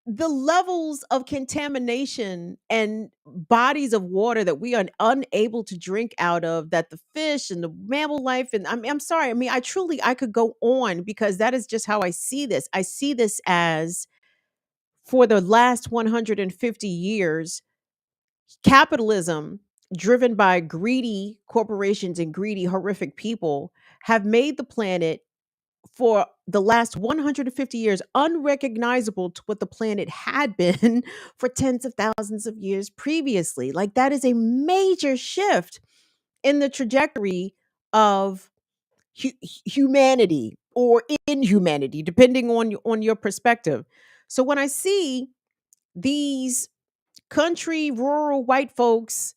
The levels of contamination and bodies of water that we are unable to drink out of, that the fish and the mammal life, and I'm sorry, I mean, I could go on, because that is just how I see this. I see this as, for the last 150 years, capitalism, driven by greedy corporations and greedy horrific people, have made the planet, for the last 150 years, unrecognizable to what the planet had been for tens of thousands of years previously. Like, that is a major shift in the trajectory of humanity, or inhumanity, depending on your perspective. So when I see these country rural white folks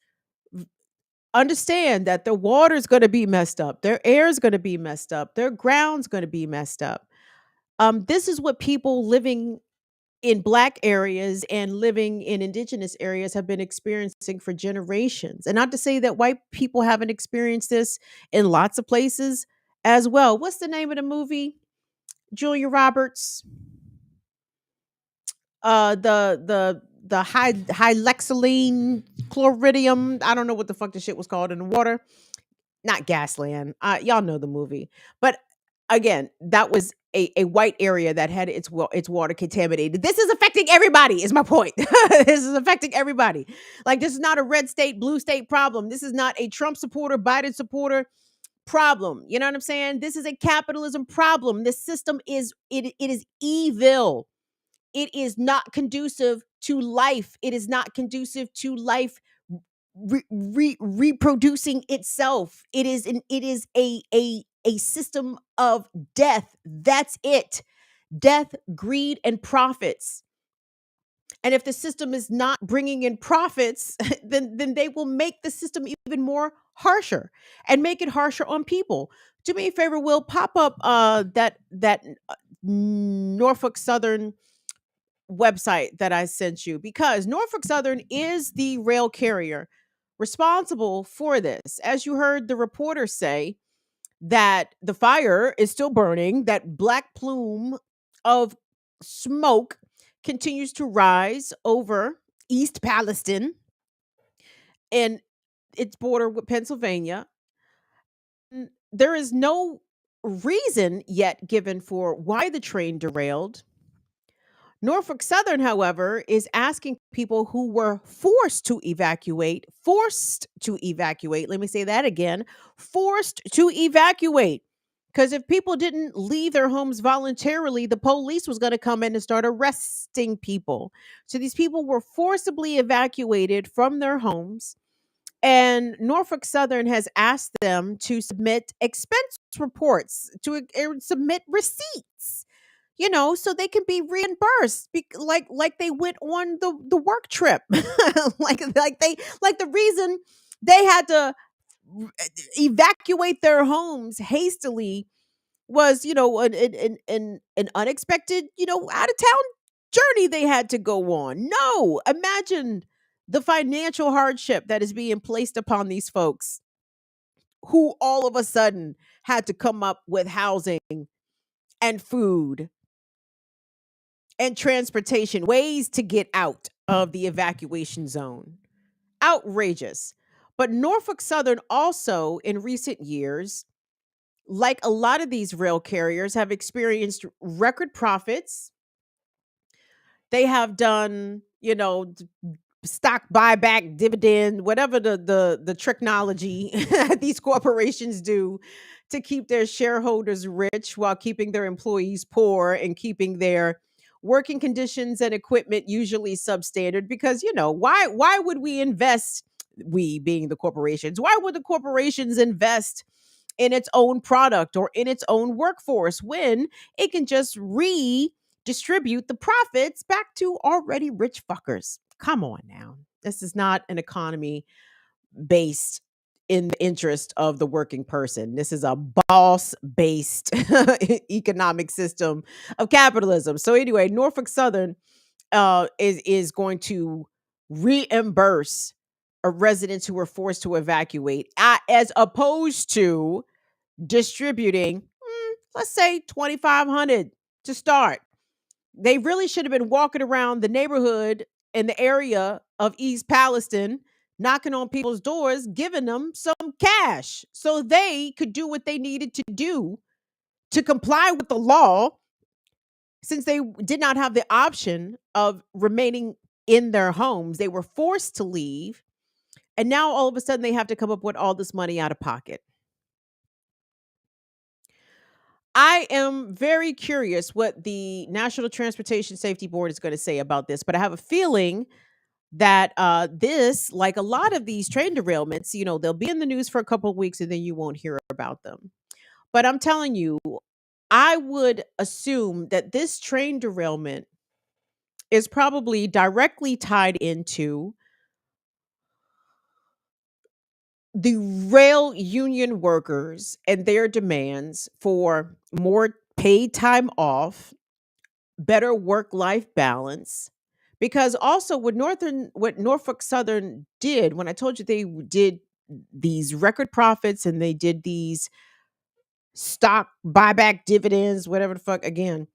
understand that their water's going to be messed up, their air's going to be messed up, their ground's going to be messed up, this is what people living in Black areas and living in indigenous areas have been experiencing for generations. And not to say that white people haven't experienced this in lots of places as well. What's the name of the movie? Julia Roberts. The high lexylene chloridium. I don't know what the fuck the shit was called in the water. Not Gasland. Y'all know the movie. But again, that was a white area that had its water contaminated. This is affecting everybody, is my point. This is affecting everybody. Like, this is not a red state, blue state problem. This is not a Trump supporter, Biden supporter problem. You know what I'm saying? This is a capitalism problem. This system it is evil. It is not conducive to life. It is not conducive to life reproducing itself. It is a system of death. That's it. Death, greed, and profits. And if the system is not bringing in profits, then they will make the system even more harsher, and make it harsher on people. Do me a favor, Will, pop up that Norfolk Southern website that I sent you, because Norfolk Southern is the rail carrier responsible for this. As you heard the reporter say, that the fire is still burning, that black plume of smoke continues to rise over East Palestine and its border with Pennsylvania. There is no reason yet given for why the train derailed. Norfolk Southern, however, is asking people who were forced to evacuate. Let me say that again, forced to evacuate. Because if people didn't leave their homes voluntarily, the police was going to come in and start arresting people. So these people were forcibly evacuated from their homes. And Norfolk Southern has asked them to submit expense reports, to submit receipts, so they can be reimbursed, like they went on the work trip, like the reason they had to evacuate their homes hastily was, an unexpected, out of town journey they had to go on. No, imagine the financial hardship that is being placed upon these folks, who all of a sudden had to come up with housing and food and transportation, ways to get out of the evacuation zone. Outrageous. But Norfolk Southern also, in recent years, like a lot of these rail carriers, have experienced record profits. They have done, stock buyback, dividend, whatever the technology these corporations do to keep their shareholders rich while keeping their employees poor and keeping their working conditions and equipment usually substandard. Because why would we invest, we being the corporations, why would the corporations invest in its own product or in its own workforce when it can just redistribute the profits back to already rich fuckers? Come on now. This is not an economy based in the interest of the working person. This is a boss based economic system of capitalism. So anyway, Norfolk Southern is going to reimburse residents who were forced to evacuate, as opposed to distributing, let's say 2,500 to start. They really should have been walking around the neighborhood in the area of East Palestine, knocking on people's doors, giving them some cash so they could do what they needed to do to comply with the law, since they did not have the option of remaining in their homes. They were forced to leave. And now all of a sudden they have to come up with all this money out of pocket. I am very curious what the National Transportation Safety Board is going to say about this, but I have a feeling that this, like a lot of these train derailments, they'll be in the news for a couple of weeks and then you won't hear about them. But I'm telling you, I would assume that this train derailment is probably directly tied into the rail union workers and their demands for more paid time off, better work-life balance. Because also what Norfolk Southern did, when I told you they did these record profits and they did these stock buyback dividends, whatever the fuck, again,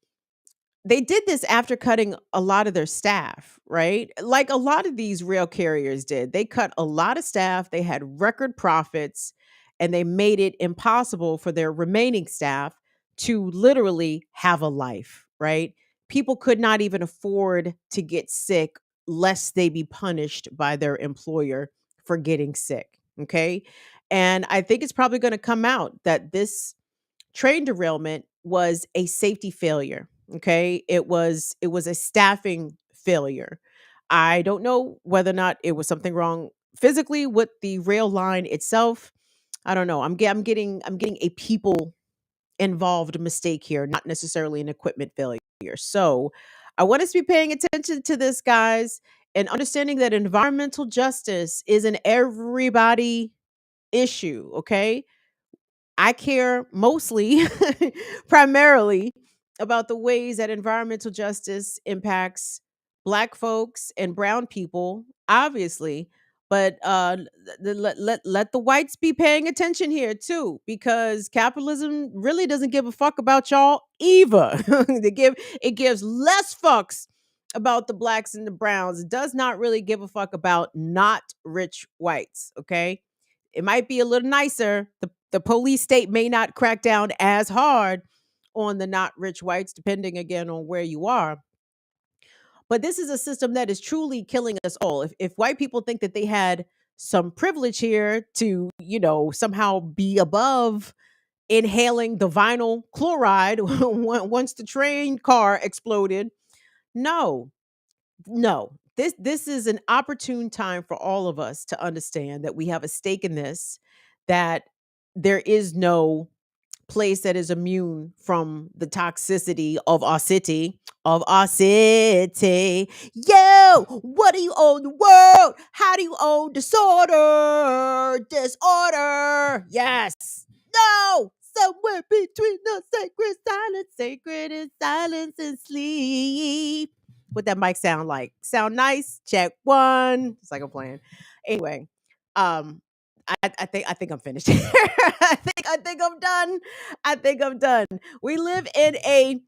they did this after cutting a lot of their staff, right? Like a lot of these rail carriers did. They cut a lot of staff, they had record profits, and they made it impossible for their remaining staff to literally have a life, right? People could not even afford to get sick lest they be punished by their employer for getting sick, okay? And I think it's probably going to come out that this train derailment was a safety failure. Okay. It was a staffing failure. I don't know whether or not it was something wrong physically with the rail line itself. I don't know. I'm getting a people involved mistake here, not necessarily an equipment failure. So I want us to be paying attention to this, guys, and understanding that environmental justice is an everybody issue. Okay. I care mostly, primarily, about the ways that environmental justice impacts Black folks and brown people, obviously. But let the whites be paying attention here too, because capitalism really doesn't give a fuck about y'all either. It gives less fucks about the blacks and the browns. It does not really give a fuck about not rich whites. Okay, it might be a little nicer. The police state may not crack down as hard on the not rich whites, depending again on where you are. But this is a system that is truly killing us all. If white people think that they had some privilege here to, somehow be above inhaling the vinyl chloride once the train car exploded, no, no. This is an opportune time for all of us to understand that we have a stake in this, that there is no place that is immune from the toxicity of our city, Yo, what do you own the world? How do you own disorder? Disorder. Yes. No. Somewhere between the sacred is silence and sleep. What that mic sound like? Sound nice? Check one. It's like I'm playing. Anyway, I think I'm finished here. I think I'm done. I think I'm done. We live in a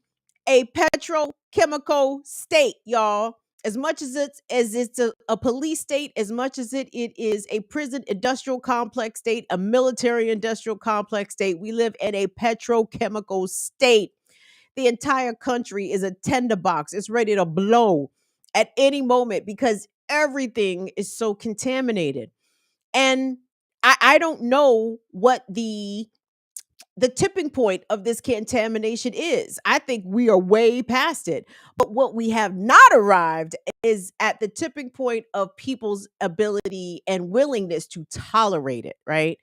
petrochemical state, y'all. As much as it's a police state, as much as it is a prison industrial complex state, a military industrial complex state, we live in a petrochemical state. The entire country is a tinderbox. It's ready to blow at any moment because everything is so contaminated. And I don't know what the tipping point of this contamination is. I think we are way past it. But what we have not arrived is at the tipping point of people's ability and willingness to tolerate it, right?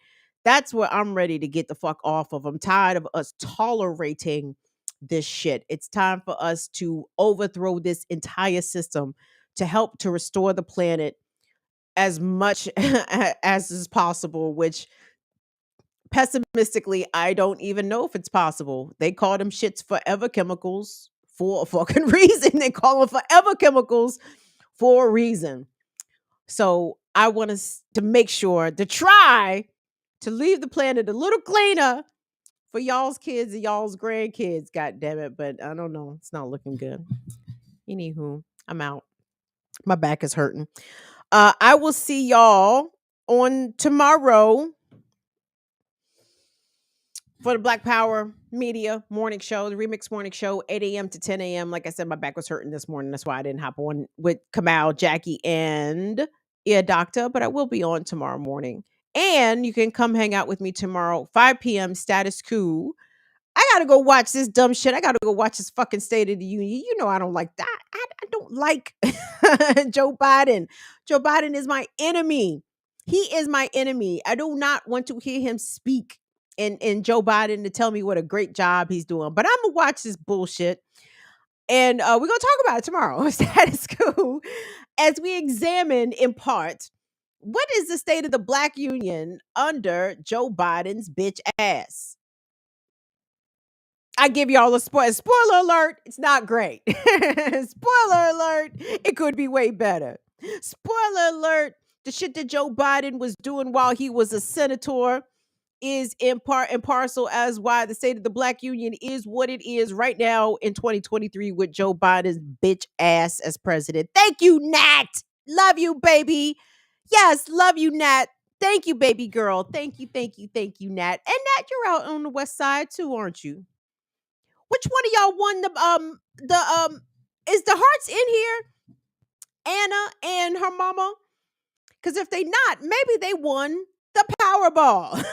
That's where I'm ready to get the fuck off of. I'm tired of us tolerating this shit. It's time for us to overthrow this entire system to help to restore the planet as much as is possible, which pessimistically, I don't even know if it's possible. They call them shits forever chemicals for a fucking reason. They call them forever chemicals for a reason. So I want us to make sure to try to leave the planet a little cleaner for y'all's kids and y'all's grandkids. God damn it. But I don't know. It's not looking good. Anywho, I'm out. My back is hurting. I will see y'all on tomorrow for the Black Power Media morning show, the Remix morning show, 8 a.m. to 10 a.m. Like I said, my back was hurting this morning. That's why I didn't hop on with Kamal, Jackie, and Ear Doctor, but I will be on tomorrow morning. And you can come hang out with me tomorrow, 5 p.m. Status Quo. I gotta go watch this dumb shit. I gotta go watch this fucking State of the Union. You know I don't like that. I don't like Joe Biden. Joe Biden is my enemy. He is my enemy. I do not want to hear him speak and Joe Biden to tell me what a great job he's doing. But I'm gonna watch this bullshit. And we're gonna talk about it tomorrow on Status Quo as we examine in part what is the state of the Black Union under Joe Biden's bitch ass. I give y'all a spoiler alert. It's not great. Spoiler alert. It could be way better. Spoiler alert. The shit that Joe Biden was doing while he was a senator is in part and parcel as why the state of the Black Union is what it is right now in 2023 with Joe Biden's bitch ass as president. Thank you, Nat. Love you, baby. Yes, love you, Nat. Thank you, baby girl. Thank you, Nat. And Nat, you're out on the west side too, aren't you? Which one of y'all won the is the hearts in here? Anna and her mama? Because if they not, maybe they won the Powerball.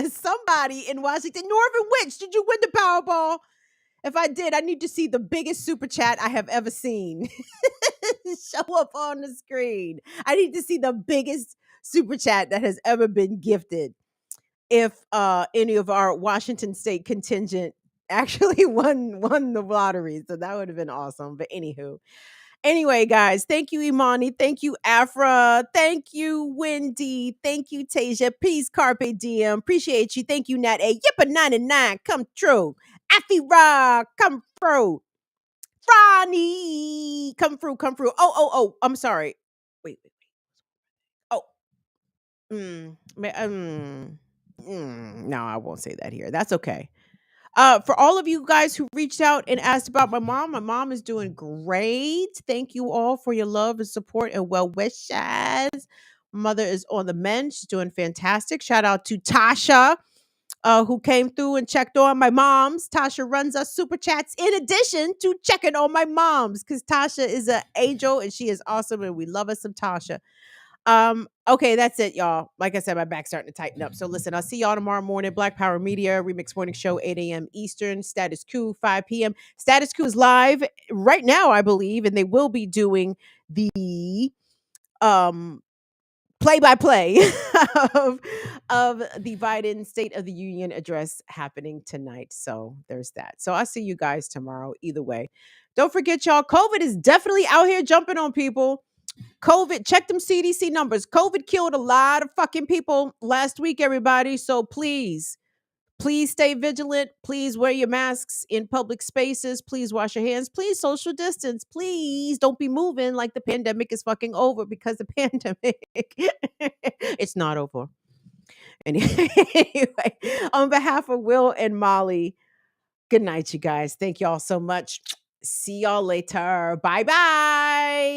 Somebody in Washington. Northern Witch, did you win the Powerball? If I did, I need to see the biggest super chat I have ever seen show up on the screen. I need to see the biggest super chat that has ever been gifted. If any of our Washington State contingent actually won the lottery. So that would have been awesome. But anyway, guys, thank you, Imani. Thank you, Afra. Thank you, Wendy. Thank you, Tasia. Peace, Carpe Diem. Appreciate you. Thank you, Nat A. Yippa 99. Come true. Afi come through. Ronnie, come through. Oh. I'm sorry. Wait. Oh. No, I won't say that here. That's okay. For all of you guys who reached out and asked about my mom is doing great. Thank you all for your love and support and well wishes. Mother is on the mend. She's doing fantastic. Shout out to Tasha, who came through and checked on my moms. Tasha runs us super chats in addition to checking on my moms because Tasha is an angel and she is awesome and we love us some Tasha. Okay, that's it, y'all. Like I said, my back's starting to tighten up. So listen, I'll see y'all tomorrow morning. Black Power Media, Remix Morning Show, 8 a.m. Eastern, Status Quo, 5 p.m. Status Quo is live right now, I believe, and they will be doing the play-by-play of the Biden State of the Union address happening tonight. So there's that. So I'll see you guys tomorrow either way. Don't forget, y'all, COVID is definitely out here jumping on people. COVID, check them CDC numbers. COVID killed a lot of fucking people last week, everybody. So please stay vigilant. Please wear your masks in public spaces. Please wash your hands. Please social distance. Please don't be moving like the pandemic is fucking over because the pandemic, it's not over. Anyway, on behalf of Will and Molly, good night, you guys. Thank y'all so much. See y'all later. Bye-bye.